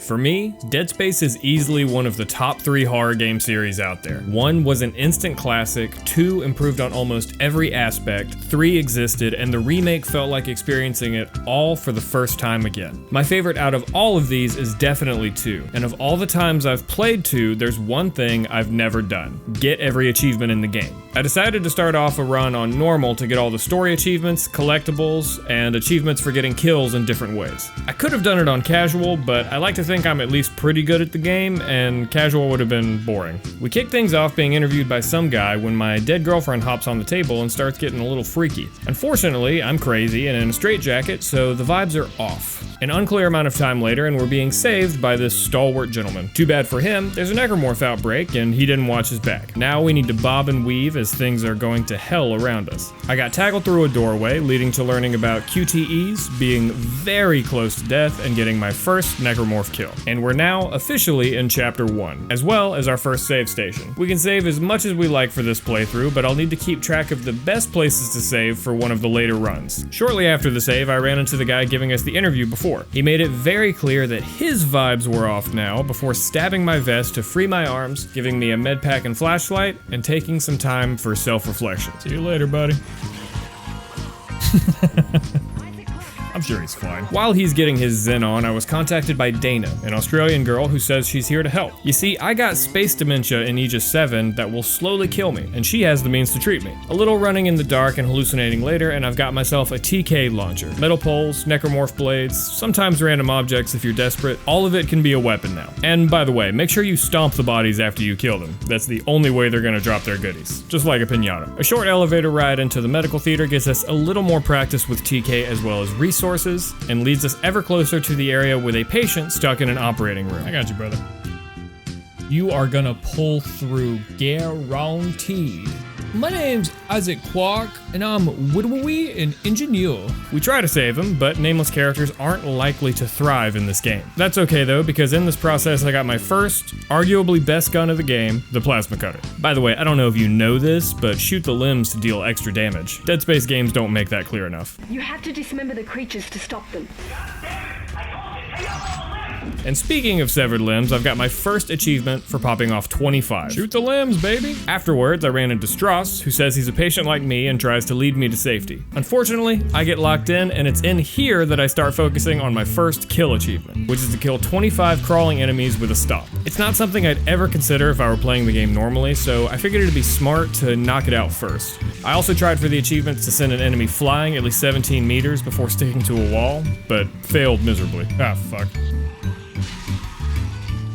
For me, Dead Space is easily one of the top 3 horror game series out there. 1 was an instant classic, 2 improved on almost every aspect, 3 existed, and the remake felt like experiencing it all for the first time again. My favorite out of all of these is definitely 2, and of all the times I've played 2, there's one thing I've never done: get every achievement in the game. I decided to start off a run on normal to get all the story achievements, collectibles, and achievements for getting kills in different ways. I could have done it on casual, but I like to think I'm at least pretty good at the game, and casual would have been boring. We kick things off being interviewed by some guy when my dead girlfriend hops on the table and starts getting a little freaky. Unfortunately, I'm crazy and in a straitjacket, so the vibes are off. An unclear amount of time later, and we're being saved by this stalwart gentleman. Too bad for him, there's a necromorph outbreak, and he didn't watch his back. Now we need to bob and weave as things are going to hell around us. I got tackled through a doorway, leading to learning about QTEs, being very close to death, and getting my first necromorph kill. And we're now officially in Chapter 1, as well as our first save station. We can save as much as we like for this playthrough, but I'll need to keep track of the best places to save for one of the later runs. Shortly after the save, I ran into the guy giving us the interview before. He made it very clear that his vibes were off now before stabbing my vest to free my arms, giving me a med pack and flashlight, and taking some time for self-reflection. See you later, buddy. I'm sure he's fine. While he's getting his zen on, I was contacted by Dana, an Australian girl who says she's here to help. You see, I got space dementia in Aegis 7 that will slowly kill me, and she has the means to treat me. A little running in the dark and hallucinating later, and I've got myself a TK launcher. Metal poles, necromorph blades, sometimes random objects if you're desperate. All of it can be a weapon now. And by the way, make sure you stomp the bodies after you kill them. That's the only way they're gonna drop their goodies. Just like a piñata. A short elevator ride into the medical theater gets us a little more practice with TK as well as resources, and leads us ever closer to the area with a patient stuck in an operating room. I got you, brother. You are gonna pull through, guaranteed. My name's Isaac Quark, and I'm widowy and engineer. We try to save him, but nameless characters aren't likely to thrive in this game. That's okay though, because in this process I got my first, arguably best gun of the game, the plasma cutter. By the way, I don't know if you know this, but shoot the limbs to deal extra damage. Dead Space games don't make that clear enough. You have to dismember the creatures to stop them. And speaking of severed limbs, I've got my first achievement for popping off 25. Shoot the limbs, baby! Afterwards, I ran into Strauss, who says he's a patient like me and tries to lead me to safety. Unfortunately, I get locked in, and it's in here that I start focusing on my first kill achievement, which is to kill 25 crawling enemies with a stomp. It's not something I'd ever consider if I were playing the game normally, so I figured it'd be smart to knock it out first. I also tried for the achievements to send an enemy flying at least 17 meters before sticking to a wall, but failed miserably. Ah, fuck.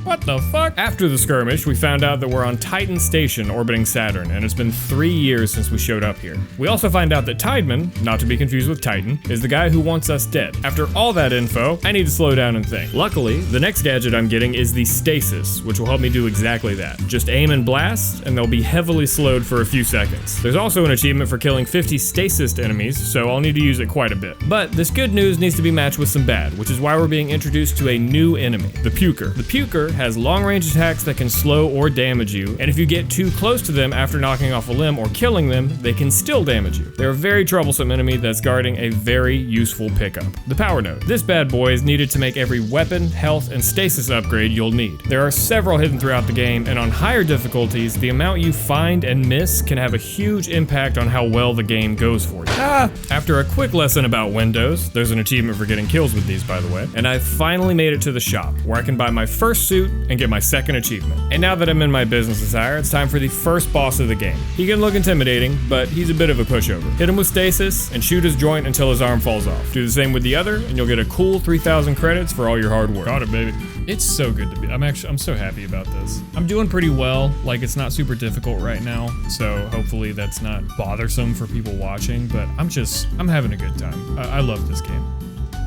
What the fuck? After the skirmish, we found out that we're on Titan Station orbiting Saturn, and it's been 3 years since we showed up here. We also find out that Tideman, not to be confused with Titan, is the guy who wants us dead. After all that info, I need to slow down and think. Luckily, the next gadget I'm getting is the Stasis, which will help me do exactly that. Just aim and blast, and they'll be heavily slowed for a few seconds. There's also an achievement for killing 50 Stasis enemies, so I'll need to use it quite a bit. But this good news needs to be matched with some bad, which is why we're being introduced to a new enemy, the Puker. The Puker has long-range attacks that can slow or damage you, and if you get too close to them after knocking off a limb or killing them, they can still damage you. They're a very troublesome enemy that's guarding a very useful pickup, the Power Node. This bad boy is needed to make every weapon, health, and stasis upgrade you'll need. There are several hidden throughout the game, and on higher difficulties, the amount you find and miss can have a huge impact on how well the game goes for you. After a quick lesson about windows, there's an achievement for getting kills with these, by the way, and I've finally made it to the shop, where I can buy my first suit and get my second achievement. And now that I'm in my business attire, it's time for the first boss of the game. He can look intimidating, but he's a bit of a pushover. Hit him with stasis and shoot his joint until his arm falls off. Do the same with the other, and you'll get a cool 3,000 credits for all your hard work. Got it, baby. It's so good to be. I'm so happy about this. I'm doing pretty well. Like, it's not super difficult right now, so hopefully that's not bothersome for people watching, but I'm having a good time. I love this game.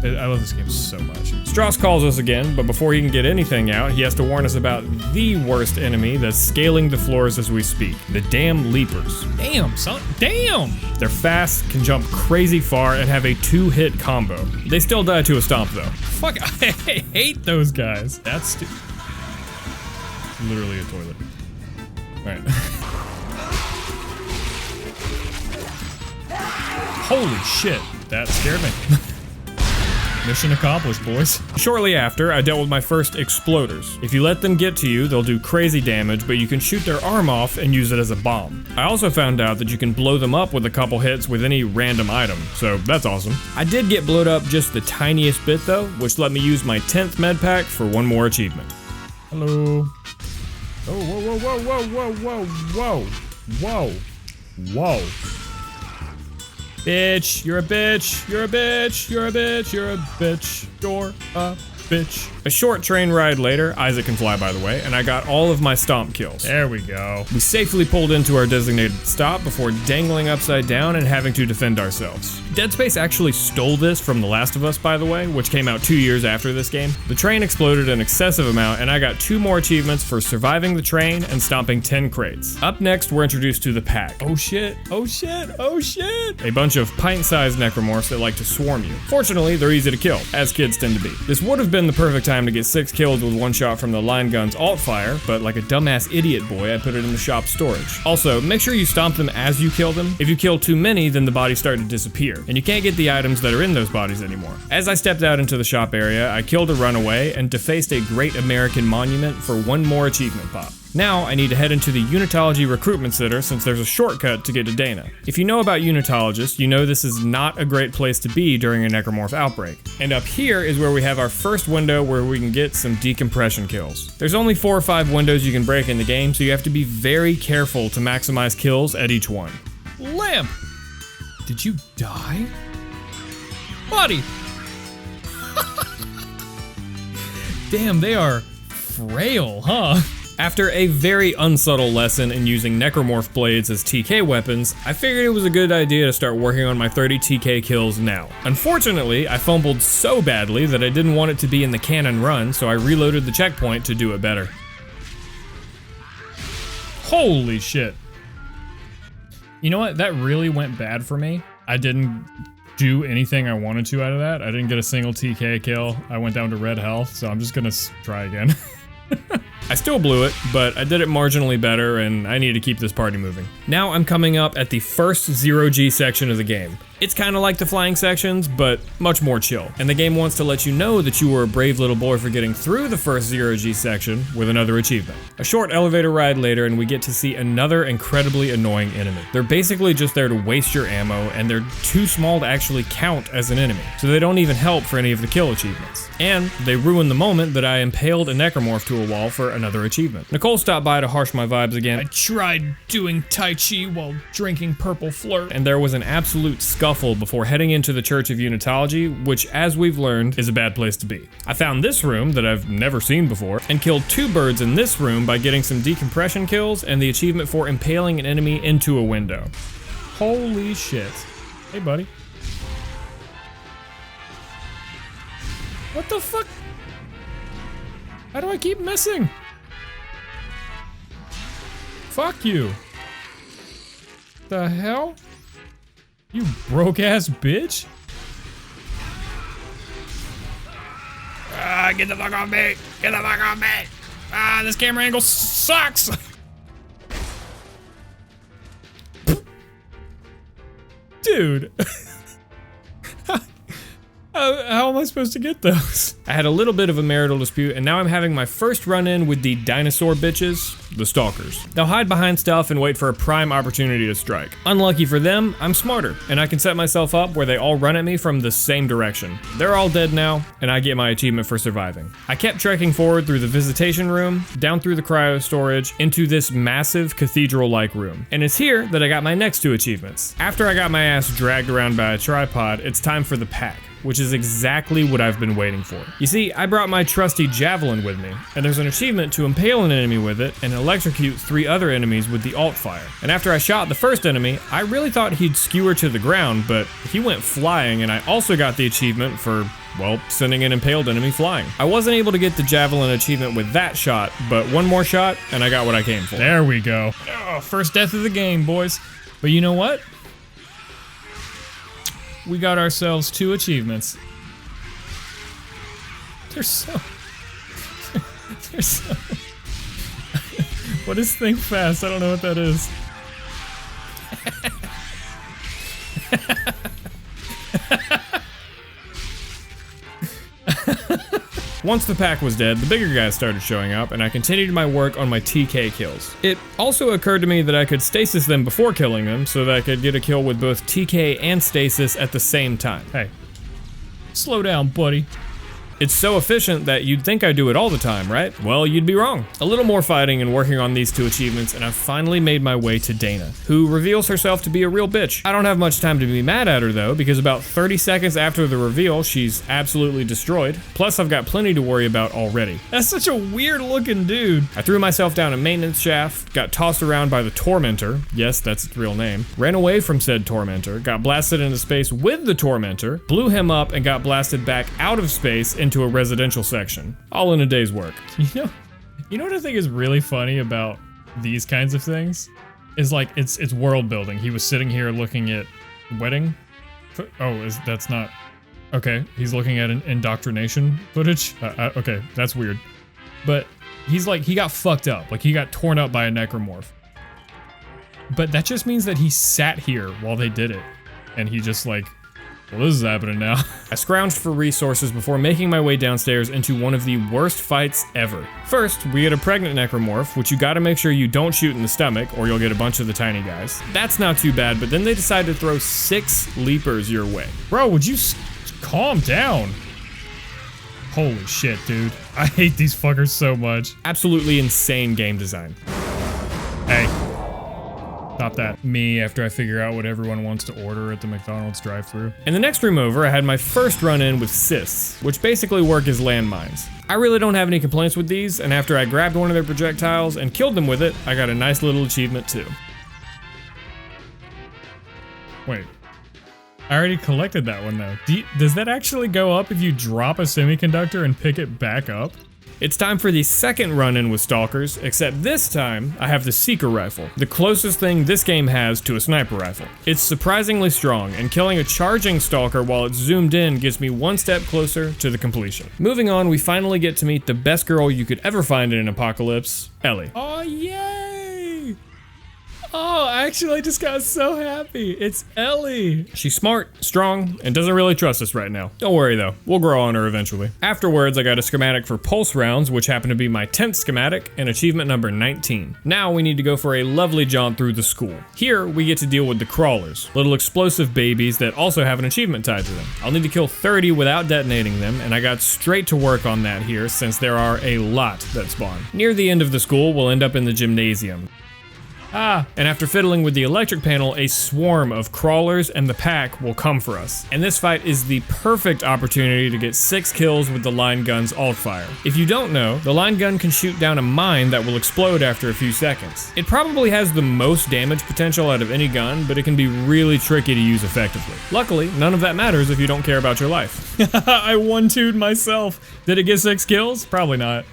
I love this game so much. Strauss calls us again, but before he can get anything out, he has to warn us about the worst enemy that's scaling the floors as we speak. The damn Leapers. Damn, son. Damn! They're fast, can jump crazy far, and have a 2-hit combo. They still die to a stomp, though. Fuck, I hate those guys. That's literally a toilet. Alright. Holy shit, that scared me. Mission accomplished, boys. Shortly after, I dealt with my first exploders. If you let them get to you, they'll do crazy damage, but you can shoot their arm off and use it as a bomb. I also found out that you can blow them up with a couple hits with any random item, so that's awesome. I did get blowed up just the tiniest bit though, which let me use my 10th med pack for one more achievement. Hello. Oh, whoa, whoa, whoa, whoa, whoa, whoa, whoa, whoa. Whoa. Bitch, you're a bitch, you're a bitch, you're a bitch, you're a bitch, you're a bitch. A short train ride later, Isaac can fly by the way, and I got all of my stomp kills. There we go. We safely pulled into our designated stop before dangling upside down and having to defend ourselves. Dead Space actually stole this from The Last of Us, by the way, which came out 2 years after this game. The train exploded an excessive amount, and I got 2 more achievements for surviving the train and stomping 10 crates. Up next, we're introduced to the pack. Oh shit, oh shit, oh shit. A bunch of pint-sized necromorphs that like to swarm you. Fortunately, they're easy to kill, as kids tend to be. This would have been the perfect time to get 6 kills with one shot from the line gun's alt fire, but like a dumbass idiot boy, I put it in the shop storage. Also, make sure you stomp them as you kill them. If you kill too many, then the bodies start to disappear, and you can't get the items that are in those bodies anymore. As I stepped out into the shop area, I killed a runaway and defaced a Great American Monument for one more achievement pop. Now, I need to head into the Unitology recruitment center since there's a shortcut to get to Dana. If you know about Unitologists, you know this is not a great place to be during a necromorph outbreak. And up here is where we have our first window where we can get some decompression kills. There's only 4 or 5 windows you can break in the game, so you have to be very careful to maximize kills at each one. Lamp! Did you die? Buddy! Damn, they are frail, huh? After a very unsubtle lesson in using necromorph blades as TK weapons, I figured it was a good idea to start working on my 30 TK kills now. Unfortunately, I fumbled so badly that I didn't want it to be in the cannon run, so I reloaded the checkpoint to do it better. Holy shit. You know what? That really went bad for me. I didn't do anything I wanted to out of that. I didn't get a single TK kill. I went down to red health, so I'm just gonna try again. I still blew it, but I did it marginally better, and I need to keep this party moving. Now I'm coming up at the first 0G section of the game. It's kind of like the flying sections, but much more chill. And the game wants to let you know that you were a brave little boy for getting through the first 0G section with another achievement. A short elevator ride later, and we get to see another incredibly annoying enemy. They're basically just there to waste your ammo, and they're too small to actually count as an enemy, so they don't even help for any of the kill achievements. And they ruin the moment that I impaled a necromorph to a wall for another achievement. Nicole stopped by to harsh my vibes again. I tried doing Tai Chi while drinking purple flirt, and there was an absolute scuffle before heading into the Church of Unitology, which, as we've learned, is a bad place to be. I found this room that I've never seen before, and killed 2 birds in this room by getting some decompression kills and the achievement for impaling an enemy into a window. Holy shit. Hey, buddy. What the fuck? How do I keep missing? Fuck you. The hell? You broke ass bitch? Ah, get the fuck off me! Get the fuck off me! Ah, this camera angle sucks! Dude. How am I supposed to get those? I had a little bit of a marital dispute, and now I'm having my first run-in with the dinosaur bitches, the Stalkers. They'll hide behind stuff and wait for a prime opportunity to strike. Unlucky for them, I'm smarter, and I can set myself up where they all run at me from the same direction. They're all dead now, and I get my achievement for surviving. I kept trekking forward through the visitation room, down through the cryo storage, into this massive cathedral-like room. And it's here that I got my next 2 achievements. After I got my ass dragged around by a tripod, it's time for the pack, which is exactly what I've been waiting for. You see, I brought my trusty javelin with me, and there's an achievement to impale an enemy with it and electrocute 3 other enemies with the alt fire. And after I shot the first enemy, I really thought he'd skewer to the ground, but he went flying, and I also got the achievement for, well, sending an impaled enemy flying. I wasn't able to get the javelin achievement with that shot, but one more shot, and I got what I came for. There we go. Oh, first death of the game, boys. But you know what? We got ourselves 2 achievements. They're so... What is think fast? I don't know what that is. Once the pack was dead, the bigger guys started showing up, and I continued my work on my TK kills. It also occurred to me that I could stasis them before killing them, so that I could get a kill with both TK and stasis at the same time. Hey, slow down, buddy. It's so efficient that you'd think I do it all the time, right? Well, you'd be wrong. A little more fighting and working on these 2 achievements, and I've finally made my way to Dana, who reveals herself to be a real bitch. I don't have much time to be mad at her though, because about 30 seconds after the reveal, she's absolutely destroyed. Plus, I've got plenty to worry about already. That's such a weird looking dude. I threw myself down a maintenance shaft, got tossed around by the Tormentor, yes, that's its real name, ran away from said Tormentor, got blasted into space with the Tormentor, blew him up, and got blasted back out of space into a residential section, all in a day's work. You know what I think is really funny about these kinds of things is like it's world building. He was sitting here looking at wedding. That's not okay. He's looking at indoctrination footage. Okay, that's weird. But he's like he got fucked up. Like he got torn up by a necromorph. But that just means that he sat here while they did it, and he just like. Well, this is happening now. I scrounged for resources before making my way downstairs into one of the worst fights ever. First, we get a pregnant necromorph, which you gotta make sure you don't shoot in the stomach or you'll get a bunch of the tiny guys. That's not too bad, but then they decide to throw 6 leapers your way. Bro, would you calm down? Holy shit, dude. I hate these fuckers so much. Absolutely insane game design. Hey. Stop that. Me after I figure out what everyone wants to order at the McDonald's drive-thru. In the next room over, I had my first run-in with cysts, which basically work as landmines. I really don't have any complaints with these, and after I grabbed one of their projectiles and killed them with it, I got a nice little achievement too. Wait. I already collected that one though. Does that actually go up if you drop a semiconductor and pick it back up? It's time for the second run-in with Stalkers, except this time, I have the Seeker Rifle, the closest thing this game has to a sniper rifle. It's surprisingly strong, and killing a charging Stalker while it's zoomed in gets me one step closer to the completion. Moving on, we finally get to meet the best girl you could ever find in an apocalypse, Ellie. Oh, yay! Oh, actually, I just got so happy. It's Ellie. She's smart, strong, and doesn't really trust us right now. Don't worry though, we'll grow on her eventually. Afterwards, I got a schematic for pulse rounds, which happened to be my 10th schematic, and achievement number 19. Now we need to go for a lovely jaunt through the school. Here, we get to deal with the crawlers, little explosive babies that also have an achievement tied to them. I'll need to kill 30 without detonating them, and I got straight to work on that here since there are a lot that spawn. Near the end of the school, we'll end up in the gymnasium. And after fiddling with the electric panel, a swarm of crawlers and the pack will come for us. And this fight is the perfect opportunity to get 6 kills with the line gun's alt fire. If you don't know, the line gun can shoot down a mine that will explode after a few seconds. It probably has the most damage potential out of any gun, but it can be really tricky to use effectively. Luckily, none of that matters if you don't care about your life. I 1-2'd myself. Did it get 6 kills? Probably not.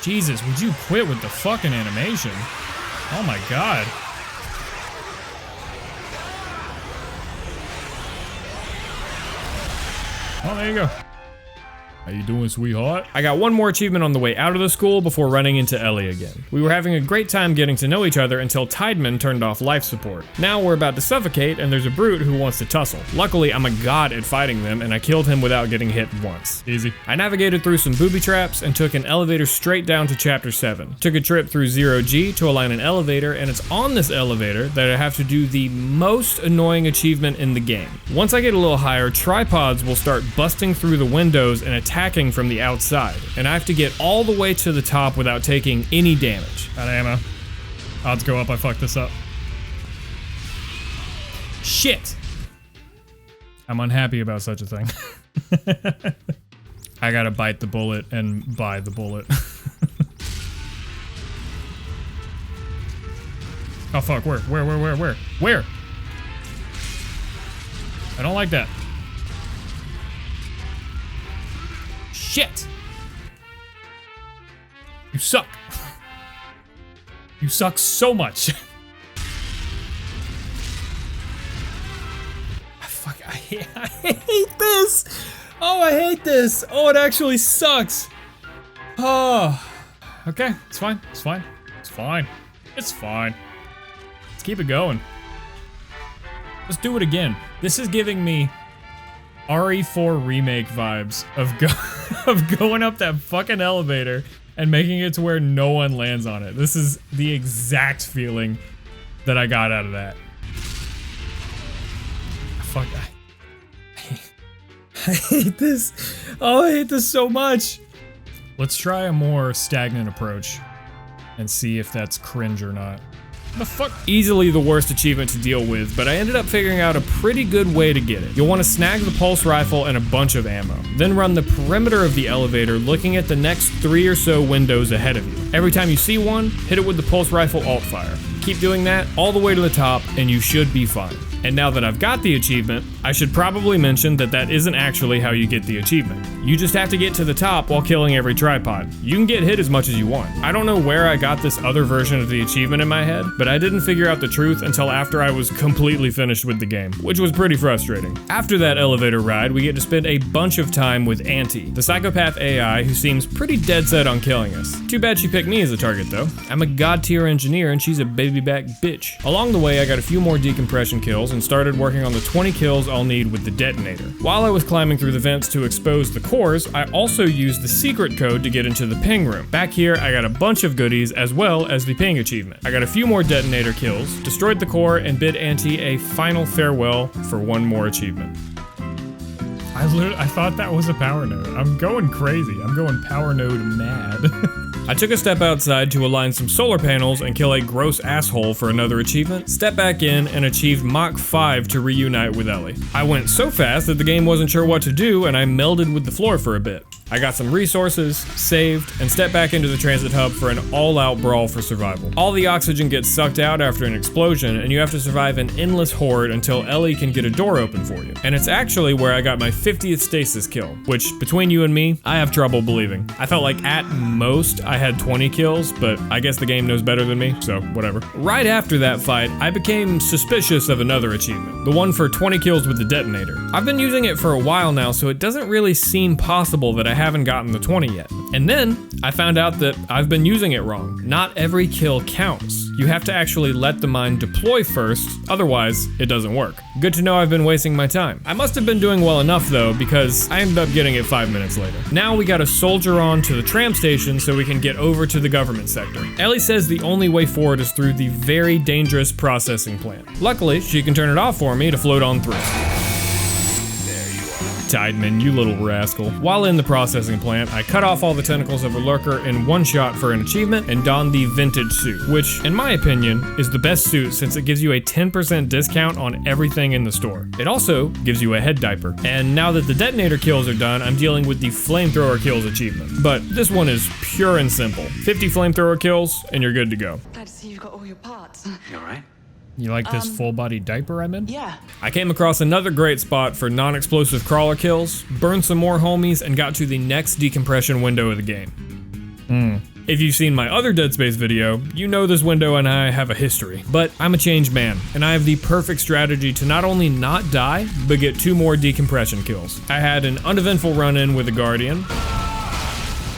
Jesus, would you quit with the fucking animation? Oh my god. Oh, there you go. How you doing, sweetheart? I got one more achievement on the way out of the school before running into Ellie again. We were having a great time getting to know each other until Tideman turned off life support. Now we're about to suffocate and there's a brute who wants to tussle. Luckily, I'm a god at fighting them and I killed him without getting hit once. Easy. I navigated through some booby traps and took an elevator straight down to chapter 7. Took a trip through 0G to align an elevator, and it's on this elevator that I have to do the most annoying achievement in the game. Once I get a little higher, tripods will start busting through the windows and attacking from the outside, and I have to get all the way to the top without taking any damage. Out of ammo. Odds go up, I fucked this up. Shit! I'm unhappy about such a thing. I gotta bite the bullet and buy the bullet. Oh fuck, where? Where? I don't like that. Shit! You suck. You suck so much. I hate this. Oh, I hate this. Oh, it actually sucks. Oh. Okay, it's fine. It's fine. It's fine. It's fine. Let's keep it going. Let's do it again. This is giving me RE4 remake vibes of going up that fucking elevator and making it to where no one lands on it. This is the exact feeling that I got out of that. Fuck, I hate this. Oh, I hate this so much. Let's try a more stagnant approach and see if that's cringe or not. The fuck? Easily the worst achievement to deal with, but I ended up figuring out a pretty good way to get it. You'll want to snag the pulse rifle and a bunch of ammo. Then run the perimeter of the elevator looking at the next 3 or so windows ahead of you. Every time you see one, hit it with the pulse rifle alt fire. Keep doing that all the way to the top and you should be fine. And now that I've got the achievement, I should probably mention that that isn't actually how you get the achievement. You just have to get to the top while killing every tripod. You can get hit as much as you want. I don't know where I got this other version of the achievement in my head, but I didn't figure out the truth until after I was completely finished with the game, which was pretty frustrating. After that elevator ride, we get to spend a bunch of time with Auntie, the psychopath AI who seems pretty dead set on killing us. Too bad she picked me as a target though. I'm a god tier engineer and she's a baby back bitch. Along the way, I got a few more decompression kills and started working on the 20 kills I'll need with the detonator. While I was climbing through the vents to expose the cores, I also used the secret code to get into the ping room. Back here, I got a bunch of goodies as well as the ping achievement. I got a few more detonator kills, destroyed the core, and bid Auntie a final farewell for one more achievement. I thought that was a power node. I'm going crazy. I'm going power node mad. I took a step outside to align some solar panels and kill a gross asshole for another achievement, stepped back in and achieved Mach 5 to reunite with Ellie. I went so fast that the game wasn't sure what to do and I melded with the floor for a bit. I got some resources, saved, and stepped back into the transit hub for an all-out brawl for survival. All the oxygen gets sucked out after an explosion, and you have to survive an endless horde until Ellie can get a door open for you. And it's actually where I got my 50th stasis kill, which, between you and me, I have trouble believing. I felt like at most I had 20 kills, but I guess the game knows better than me, so whatever. Right after that fight, I became suspicious of another achievement, the one for 20 kills with the detonator. I've been using it for a while now, so it doesn't really seem possible that I haven't gotten the 20 yet. And then I found out that I've been using it wrong. Not every kill counts. You have to actually let the mine deploy first, otherwise it doesn't work. Good to know I've been wasting my time. I must have been doing well enough though, because I ended up getting it 5 minutes later. Now we gotta soldier on to the tram station so we can get over to the government sector. Ellie says the only way forward is through the very dangerous processing plant. Luckily, she can turn it off for me to float on through. Tideman, you little rascal. While in the processing plant, I cut off all the tentacles of a lurker in one shot for an achievement and donned the vintage suit, which, in my opinion, is the best suit since it gives you a 10% discount on everything in the store. It also gives you a head diaper. And now that the detonator kills are done, I'm dealing with the flamethrower kills achievement. But this one is pure and simple. 50 flamethrower kills, and you're good to go. Glad to see you've got all your parts. You alright? You like this full-body diaper I'm in? Yeah. I came across another great spot for non-explosive crawler kills, burned some more homies, and got to the next decompression window of the game. If you've seen my other Dead Space video, you know this window and I have a history. But I'm a changed man, and I have the perfect strategy to not only not die, but get 2 more decompression kills. I had an uneventful run-in with a Guardian,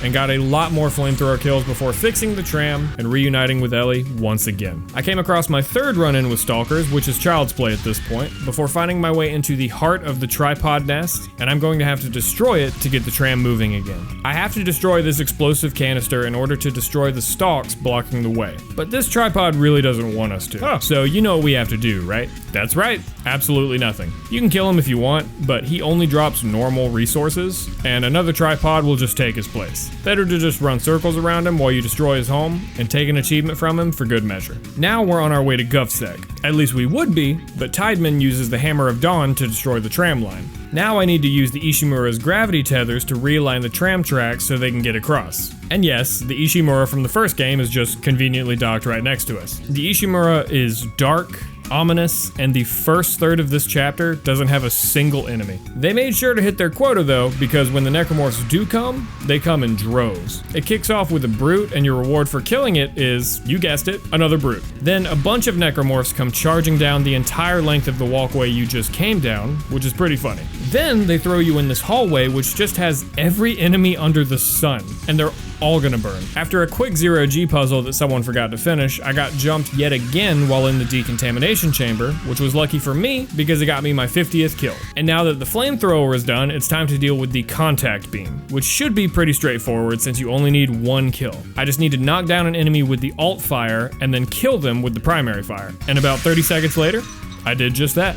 and got a lot more flamethrower kills before fixing the tram and reuniting with Ellie once again. I came across my third run-in with Stalkers, which is child's play at this point, before finding my way into the heart of the tripod nest, and I'm going to have to destroy it to get the tram moving again. I have to destroy this explosive canister in order to destroy the stalks blocking the way, but this tripod really doesn't want us to. So you know what we have to do, right? That's right, absolutely nothing. You can kill him if you want, but he only drops normal resources, and another tripod will just take his place. Better to just run circles around him while you destroy his home and take an achievement from him for good measure. Now we're on our way to GovSec. At least we would be, but Tideman uses the Hammer of Dawn to destroy the tram line. Now I need to use the Ishimura's gravity tethers to realign the tram tracks so they can get across. And yes, the Ishimura from the first game is just conveniently docked right next to us. The Ishimura is dark, ominous, and the first third of this chapter doesn't have a single enemy. They made sure to hit their quota though, because when the necromorphs do come, they come in droves. It kicks off with a brute, and your reward for killing it is, you guessed it, another brute. Then a bunch of necromorphs come charging down the entire length of the walkway you just came down, which is pretty funny. Then they throw you in this hallway which just has every enemy under the sun, and they're all gonna burn. After a quick 0G puzzle that someone forgot to finish, I got jumped yet again while in the decontamination chamber, which was lucky for me because it got me my 50th kill. And now that the flamethrower is done, it's time to deal with the contact beam, which should be pretty straightforward since you only need one kill. I just need to knock down an enemy with the alt fire and then kill them with the primary fire. And about 30 seconds later, I did just that.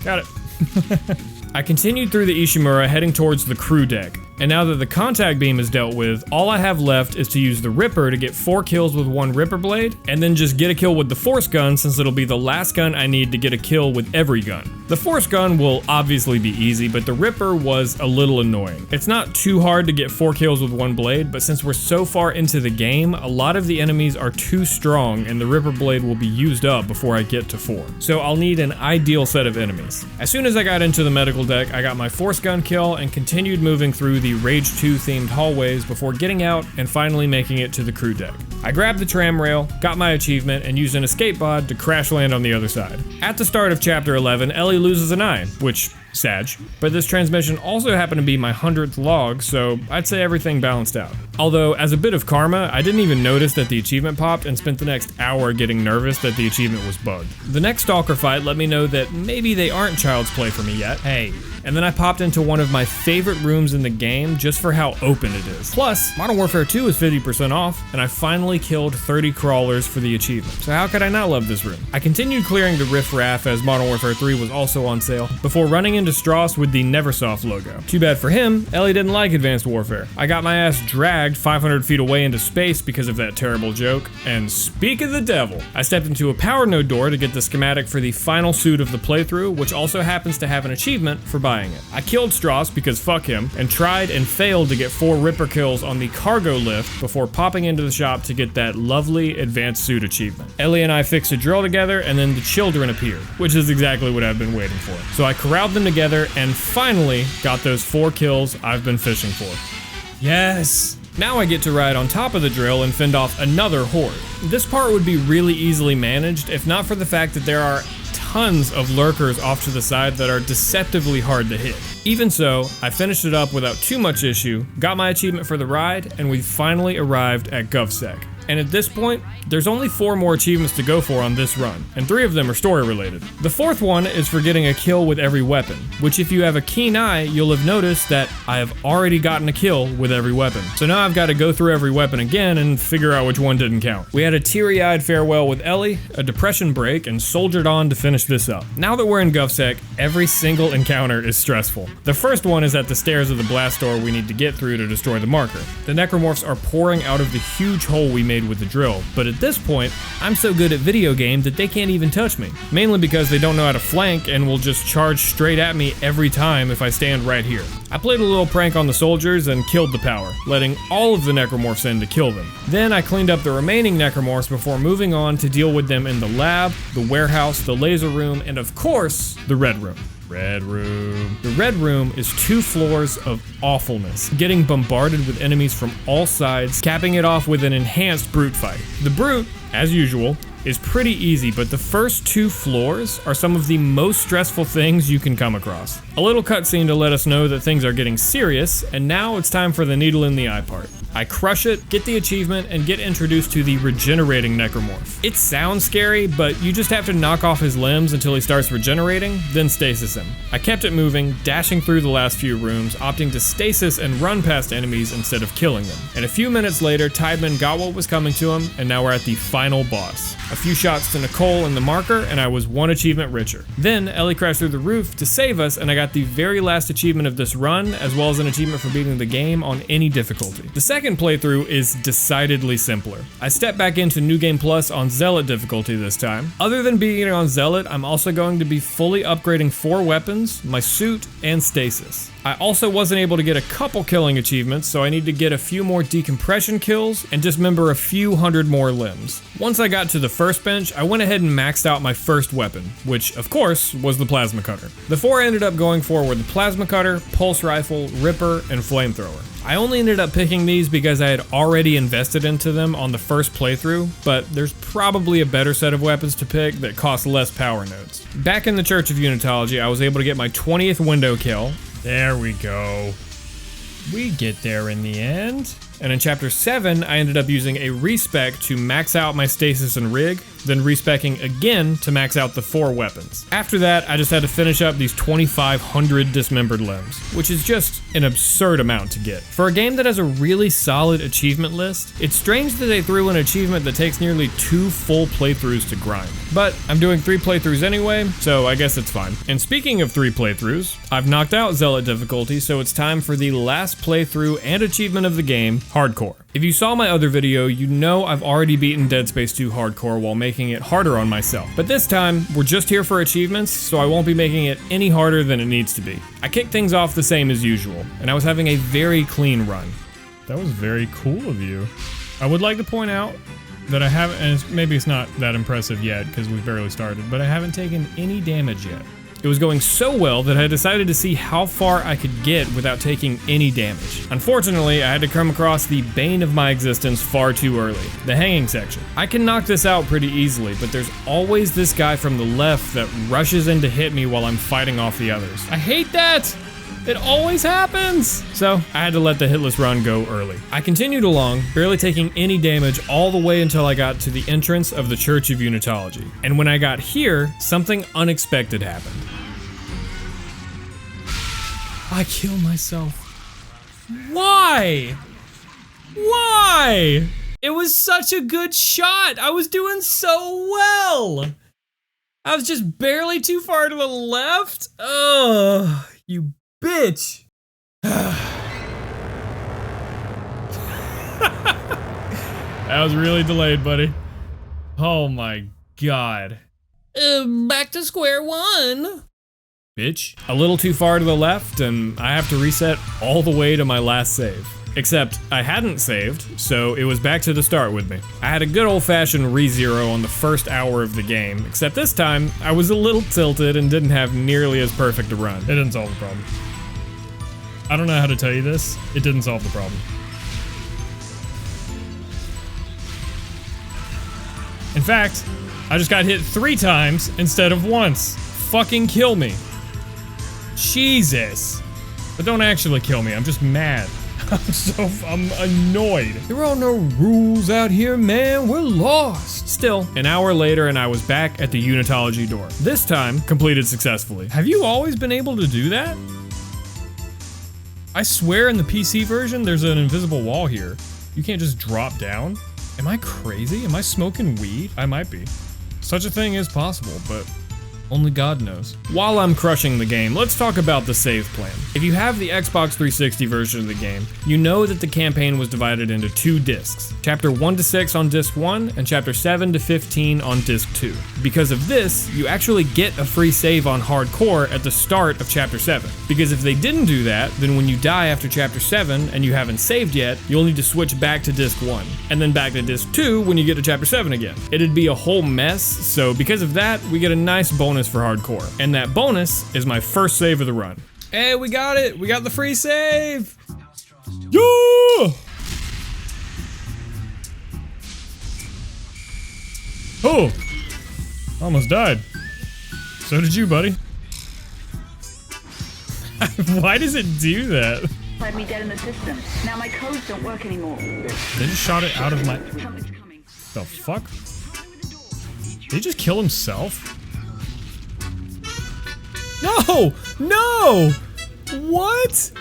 Got it. I continued through the Ishimura heading towards the crew deck. And now that the contact beam is dealt with, all I have left is to use the Ripper to get 4 kills with 1 Ripper blade, and then just get a kill with the Force gun since it'll be the last gun I need to get a kill with every gun. The Force gun will obviously be easy, but the Ripper was a little annoying. It's not too hard to get 4 kills with 1 blade, but since we're so far into the game, a lot of the enemies are too strong and the Ripper blade will be used up before I get to 4. So I'll need an ideal set of enemies. As soon as I got into the medical deck, I got my Force gun kill and continued moving through the Rage 2 themed hallways before getting out and finally making it to the crew deck. I grabbed the tram rail, got my achievement, and used an escape pod to crash land on the other side. At the start of chapter 11, Ellie loses an eye, which, sag, but this transmission also happened to be my 100th log, so I'd say everything balanced out. Although, as a bit of karma, I didn't even notice that the achievement popped and spent the next hour getting nervous that the achievement was bugged. The next Stalker fight let me know that maybe they aren't child's play for me yet. Hey. And then I popped into one of my favorite rooms in the game just for how open it is. Plus, Modern Warfare 2 is 50% off, and I finally killed 30 crawlers for the achievement. So how could I not love this room? I continued clearing the Riff Raff as Modern Warfare 3 was also on sale, before running into Strauss with the Neversoft logo. Too bad for him, Ellie didn't like Advanced Warfare. I got my ass dragged 500 feet away into space because of that terrible joke, and speak of the devil, I stepped into a power node door to get the schematic for the final suit of the playthrough, which also happens to have an achievement for buying it. I killed Strauss because fuck him, and tried and failed to get 4 Ripper kills on the cargo lift before popping into the shop to get that lovely advanced suit achievement. Ellie and I fixed a drill together, and then the children appeared, which is exactly what I've been waiting for. So I corralled them together and finally got those 4 kills I've been fishing for. Yes! Now I get to ride on top of the drill and fend off another horde. This part would be really easily managed if not for the fact that there are tons of lurkers off to the side that are deceptively hard to hit. Even so, I finished it up without too much issue, got my achievement for the ride, and we finally arrived at GovSec. And at this point, there's only 4 more achievements to go for on this run, and 3 of them are story related. The 4th one is for getting a kill with every weapon, which if you have a keen eye, you'll have noticed that I have already gotten a kill with every weapon. So now I've got to go through every weapon again and figure out which one didn't count. We had a teary-eyed farewell with Ellie, a depression break, and soldiered on to finish this up. Now that we're in GovSec, every single encounter is stressful. The first one is at the stairs of the blast door we need to get through to destroy the marker. The necromorphs are pouring out of the huge hole we made with the drill, but at this point, I'm so good at video game that they can't even touch me. Mainly because they don't know how to flank and will just charge straight at me every time if I stand right here. I played a little prank on the soldiers and killed the power, letting all of the necromorphs in to kill them. Then I cleaned up the remaining necromorphs before moving on to deal with them in the lab, the warehouse, the laser room, and of course, the red room. Red room. The red room is 2 floors of awfulness, getting bombarded with enemies from all sides, capping it off with an enhanced brute fight. The brute, as usual, is pretty easy, but the first 2 floors are some of the most stressful things you can come across. A little cutscene to let us know that things are getting serious, and now it's time for the needle in the eye part. I crush it, get the achievement, and get introduced to the regenerating necromorph. It sounds scary, but you just have to knock off his limbs until he starts regenerating, then stasis him. I kept it moving, dashing through the last few rooms, opting to stasis and run past enemies instead of killing them. And a few minutes later, Tideman got what was coming to him, and now we're at the final boss. A few shots to Nicole and the marker, and I was 1 achievement richer. Then Ellie crashed through the roof to save us, and I got the very last achievement of this run, as well as an achievement for beating the game on any difficulty. The second playthrough is decidedly simpler. I stepped back into New Game Plus on Zealot difficulty this time. Other than being on Zealot, I'm also going to be fully upgrading 4 weapons, my suit, and stasis. I also wasn't able to get a couple killing achievements, so I need to get a few more decompression kills and dismember a few hundred more limbs. Once I got to the first bench, I went ahead and maxed out my first weapon, which of course was the plasma cutter. The 4 I ended up going for were the plasma cutter, pulse rifle, ripper, and flamethrower. I only ended up picking these because I had already invested into them on the first playthrough, but there's probably a better set of weapons to pick that cost less power nodes. Back in the Church of Unitology, I was able to get my 20th window kill. There we go. We get there in the end. And in chapter 7, I ended up using a respec to max out my stasis and rig, then respecking again to max out the 4 weapons. After that, I just had to finish up these 2,500 dismembered limbs, which is just an absurd amount to get. For a game that has a really solid achievement list, it's strange that they threw an achievement that takes nearly 2 full playthroughs to grind. But I'm doing 3 playthroughs anyway, so I guess it's fine. And speaking of 3 playthroughs, I've knocked out Zealot difficulty, so it's time for the last playthrough and achievement of the game, Hardcore. If you saw my other video, you know I've already beaten Dead Space 2 Hardcore while making it harder on myself. But this time, we're just here for achievements, so I won't be making it any harder than it needs to be. I kicked things off the same as usual, and I was having a very clean run. That was very cool of you. I would like to point out that I haven't, and maybe it's not that impressive yet because we've barely started, but I haven't taken any damage yet. It was going so well that I decided to see how far I could get without taking any damage. Unfortunately, I had to come across the bane of my existence far too early, the hanging section. I can knock this out pretty easily, but there's always this guy from the left that rushes in to hit me while I'm fighting off the others. I hate that! It always happens! So, I had to let the hitless run go early. I continued along, barely taking any damage all the way until I got to the entrance of the Church of Unitology. And when I got here, something unexpected happened. I killed myself. Why? Why? It was such a good shot! I was doing so well! I was just barely too far to the left? Ugh, you bitch. That was really delayed, buddy. Oh my god. Back to square one. Bitch. A little too far to the left, and I have to reset all the way to my last save. Except I hadn't saved, so it was back to the start with me. I had a good old-fashioned re-zero on the first hour of the game, except this time I was a little tilted and didn't have nearly as perfect a run. It didn't solve the problem. I don't know how to tell you this. It didn't solve the problem. In fact, I just got hit 3 times instead of once. Fucking kill me. Jesus. But don't actually kill me, I'm just mad. I'm annoyed. There are no rules out here, man, we're lost. Still, an hour later and I was back at the Unitology door. This time, completed successfully. Have you always been able to do that? I swear in the PC version, there's an invisible wall here. You can't just drop down. Am I crazy? Am I smoking weed? I might be. Such a thing is possible, but only God knows. While I'm crushing the game, let's talk about the save plan. If you have the Xbox 360 version of the game, you know that the campaign was divided into 2 discs. Chapter 1 to 6 on disc 1, and chapter 7 to 15 on disc 2. Because of this, you actually get a free save on hardcore at the start of chapter 7. Because if they didn't do that, then when you die after chapter 7 and you haven't saved yet, you'll need to switch back to disc 1, and then back to disc 2 when you get to chapter 7 again. It'd be a whole mess, so because of that, we get a nice bonus for hardcore. And that bonus is my first save of the run. Hey, we got it! We got the free save! Yeah! Oh! Almost died. So did you, buddy. Why does it do that? Find me dead in the system. Now my codes don't work anymore. They just shot it out of my... The fuck? Did he just kill himself? No! No! What?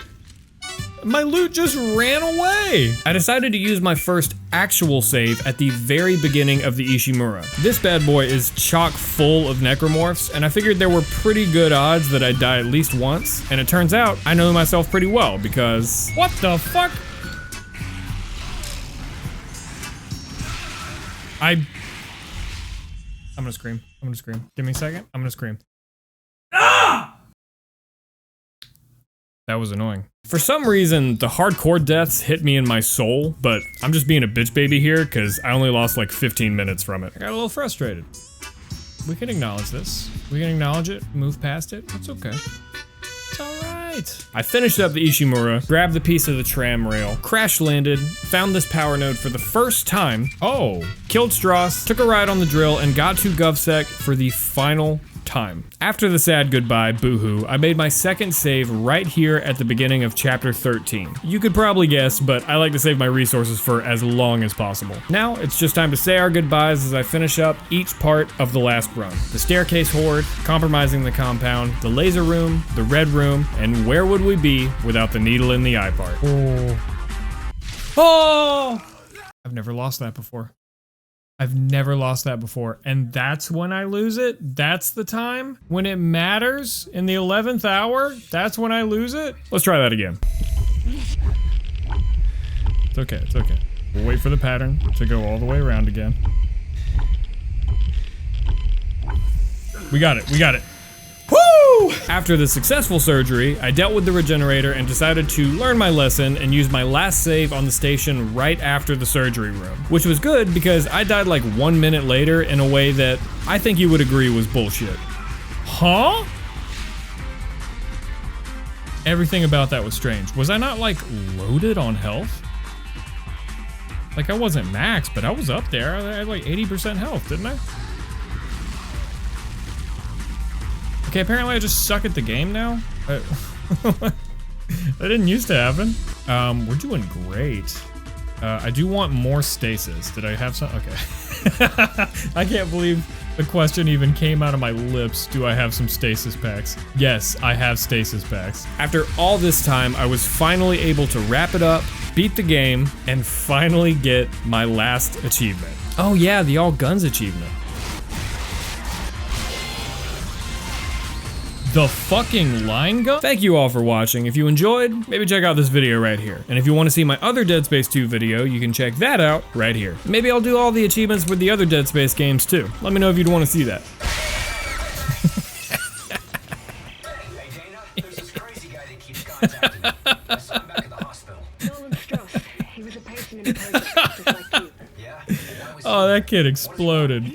My loot just ran away! I decided to use my first actual save at the very beginning of the Ishimura. This bad boy is chock full of necromorphs, and I figured there were pretty good odds that I'd die at least once, and it turns out I know myself pretty well because... What the fuck? I'm gonna scream. I'm gonna scream. Give me a second. I'm gonna scream. Ah! That was annoying. For some reason, the hardcore deaths hit me in my soul, but I'm just being a bitch baby here because I only lost like 15 minutes from it. I got a little frustrated. We can acknowledge this. We can acknowledge it, move past it. It's okay. It's alright. I finished up the Ishimura, grabbed the piece of the tram rail, crash landed, found this power node for the first time. Oh. Killed Strauss, took a ride on the drill, and got to GovSec for the final time. After the sad goodbye, boohoo, I made my second save right here at the beginning of chapter 13. You could probably guess, but I like to save my resources for as long as possible. Now, it's just time to say our goodbyes as I finish up each part of the last run. The staircase horde, compromising the compound, the laser room, the red room, and where would we be without the needle in the eye part? Oh! I've never lost that before. I've never lost that before. And that's when I lose it? That's the time? When it matters? In the 11th hour? That's when I lose it? Let's try that again. It's okay, it's okay. We'll wait for the pattern to go all the way around again. We got it, we got it. Woo! After the successful surgery, I dealt with the regenerator and decided to learn my lesson and use my last save on the station right after the surgery room. Which was good because I died like 1 minute later in a way that I think you would agree was bullshit. Huh? Everything about that was strange. Was I not like loaded on health? Like I wasn't max, but I was up there. I had like 80% health, didn't I? Okay, apparently I just suck at the game now. That didn't used to happen. We're doing great. I do want more stasis. Did I have some? Okay. I can't believe the question even came out of my lips. Do I have some stasis packs? Yes, I have stasis packs. After all this time, I was finally able to wrap it up, beat the game, and finally get my last achievement. Oh yeah, the all guns achievement. The fucking line gun? Thank you all for watching. If you enjoyed, maybe check out this video right here. And if you want to see my other Dead Space 2 video, you can check that out right here. Maybe I'll do all the achievements with the other Dead Space games too. Let me know if you'd want to see that. Hey Dana, there's this crazy guy that keeps contacting me. I saw him back at the hospital. He was a patient in the post just like you. Yeah? Oh, that kid exploded.